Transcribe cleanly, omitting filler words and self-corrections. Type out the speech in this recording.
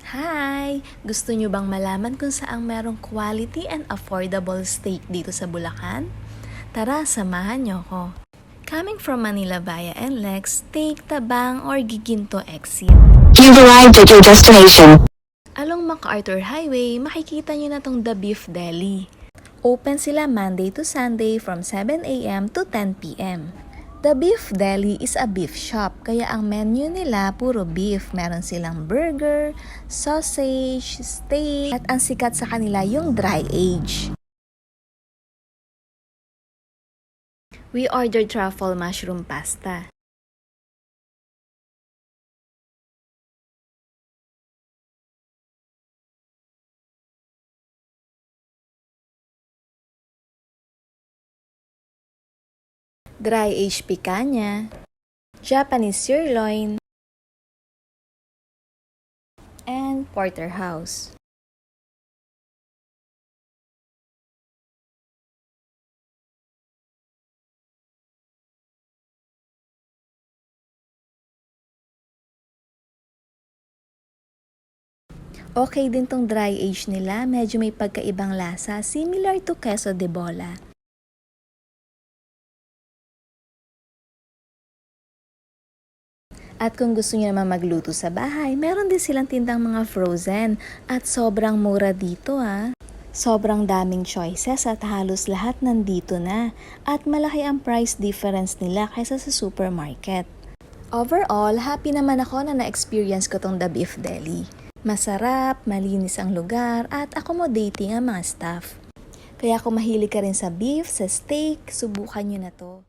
Hi! Gusto nyo bang malaman kung saang merong quality and affordable steak dito sa Bulacan? Tara, samahan nyo ko. Coming from Manila via NLEX, Steak, Tabang, or Giginto exit. You've arrived at your destination. Along MacArthur Highway, makikita nyo na tong The Beef Deli. Open sila Monday to Sunday from 7 a.m. to 10 p.m. The Beef Deli is a beef shop, kaya ang menu nila puro beef. Meron silang burger, sausage, steak, at ang sikat sa kanila yung dry age. We ordered truffle mushroom pasta. Dry age picanha, Japanese sirloin, and porterhouse. Okay din tong dry age nila, medyo may pagkaibang lasa, similar to queso de bola. At kung gusto niyo naman magluto sa bahay, meron din silang tindang mga frozen at sobrang mura dito Sobrang daming choices at halos lahat nandito na at malaki ang price difference nila kaysa sa supermarket. Overall, happy naman ako na na-experience ko tong The Beef Deli. Masarap, malinis ang lugar at accommodating ang mga staff. Kaya kung mahilig ka rin sa beef, sa steak, subukan nyo na to.